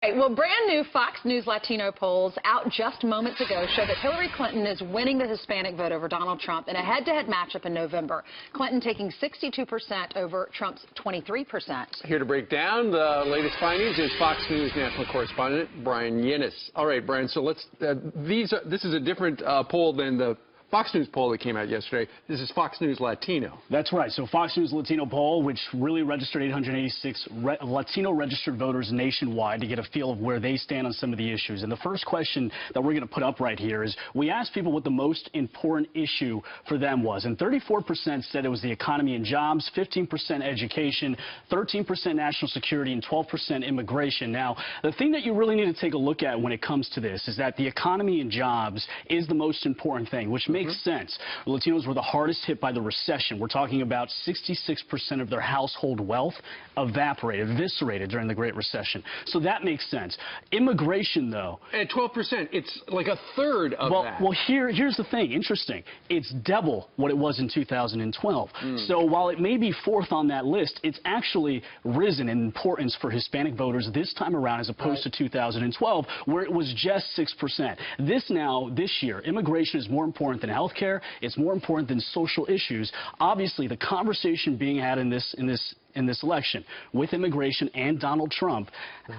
Right, well, brand new Fox News Latino polls out just moments ago show that Hillary Clinton is winning the Hispanic vote over Donald Trump in a head-to-head matchup in November. Clinton taking 62% over Trump's 23%. Here to break down the latest findings is Fox News national correspondent Bryan Llenas. All right, Bryan, so let's this is a different poll than the Fox News poll that came out yesterday. This is Fox News Latino. That's right. So Fox News Latino poll, which really registered 886 Latino registered voters nationwide to get a feel of where they stand on some of the issues. And the first question that we're going to put up right here is we asked people what the most important issue for them was. And 34% said it was the economy and jobs, 15% education, 13% national security, and 12% immigration. Now, the thing that you really need to take a look at when it comes to this is that the economy and jobs is the most important thing, which makes sense. Latinos were the hardest hit by the recession. We're talking about 66% of their household wealth eviscerated during the Great Recession. So that makes sense. Immigration, though. At 12%, it's like a third of that. Well, here's the thing. Interesting. It's double what it was in 2012. So while it may be fourth on that list, it's actually risen in importance for Hispanic voters this time around as opposed to 2012, where it was just 6%. This year, immigration is more important than health care. It's more important than social issues. Obviously, the conversation being had in this election with immigration and Donald Trump,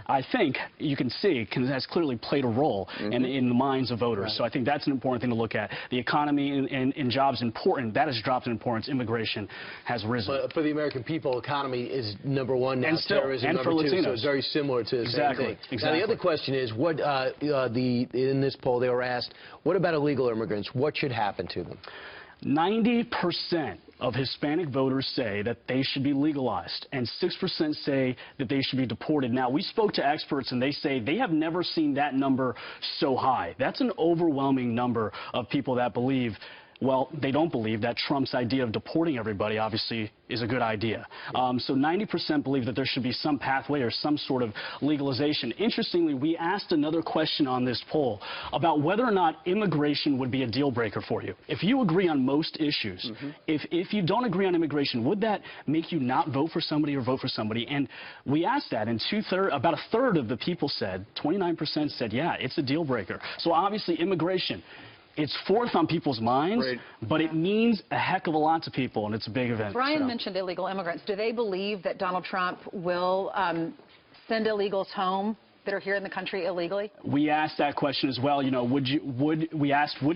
I think you can see has clearly played a role in the minds of voters. So I think that's an important thing to look at. The economy and jobs important. That has dropped in importance. Immigration has risen. But for the American people, economy is number one now. And terrorism number for two. Latinos. So it's very similar to the same thing. Exactly. Now the other question is, what in this poll they were asked, what about illegal immigrants? What should happen to them? 90% of Hispanic voters say that they should be legalized, and 6% say that they should be deported. Now, we spoke to experts, and they say they have never seen that number so high. That's an overwhelming number of people that believe, well, they don't believe that Trump's idea of deporting everybody, obviously, is a good idea. So 90% believe that there should be some pathway or some sort of legalization. Interestingly, we asked another question on this poll about whether or not immigration would be a deal breaker for you. If you agree on most issues, if you don't agree on immigration, would that make you not vote for somebody or vote for somebody? And we asked that, and about a third of the people said, 29% said, yeah, it's a deal breaker. So obviously, immigration, it's fourth on people's minds, but it means a heck of a lot to people, and it's a big event. Brian mentioned illegal immigrants. Do they believe that Donald Trump will send illegals home that are here in the country illegally? We asked that question as well. You know, would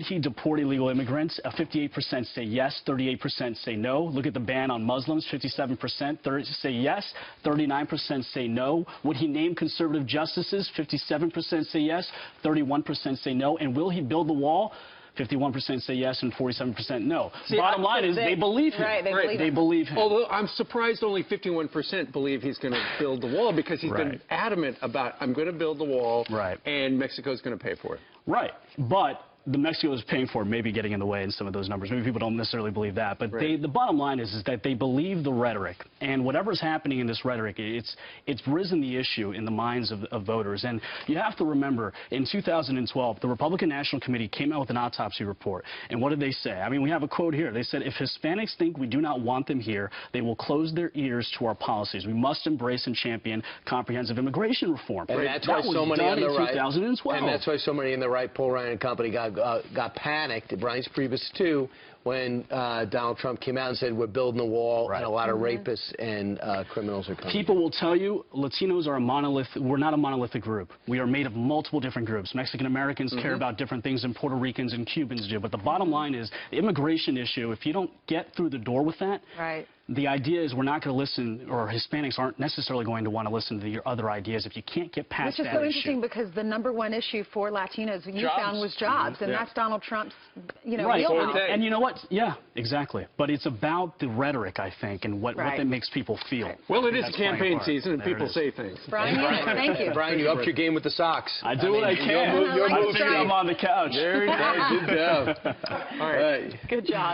he deport illegal immigrants? 58% say yes, 38% say no. Look at the ban on Muslims, 57% say yes, 39% say no. Would he name conservative justices? 57% say yes, 31% say no. And will he build the wall? 51% say yes and 47% no. See, bottom line is they believe him. Right, they believe him. Although I'm surprised only 51% believe he's going to build the wall, because he's been adamant about, I'm going to build the wall, and Mexico's going to pay for it. Right, but the Mexico is paying for it, maybe getting in the way in some of those numbers. Maybe people don't necessarily believe that. But the bottom line is that they believe the rhetoric. And whatever's happening in this rhetoric, it's risen the issue in the minds of voters. And you have to remember, in 2012, the Republican National Committee came out with an autopsy report. And what did they say? I mean, we have a quote here. They said, if Hispanics think we do not want them here, they will close their ears to our policies. We must embrace and champion comprehensive immigration reform. And that's why so many on the right, 2012. and that's why so many in the right, Paul Ryan and company, got panicked, Brian's previous too, when Donald Trump came out and said we're building a wall and a lot of rapists and criminals are coming. People will tell you Latinos are a monolith. We're not a monolithic group. We are made of multiple different groups. Mexican Americans care about different things than Puerto Ricans and Cubans do. But the bottom line is the immigration issue, if you don't get through the door with that, the idea is we're not going to listen, or Hispanics aren't necessarily going to want to listen to your other ideas if you can't get past that issue. Which is so interesting, because the #1 issue for Latinos you found was jobs, and that's Donald Trump's, wheelhouse. And you know what? Yeah, exactly. But it's about the rhetoric, I think, and what that makes people feel. Well, it is campaign season, and people say things. Bryan, thank you. Brian, you upped your game with the socks. I do what I can. You're moving. I'm on the couch. Very good job. All right. Good job.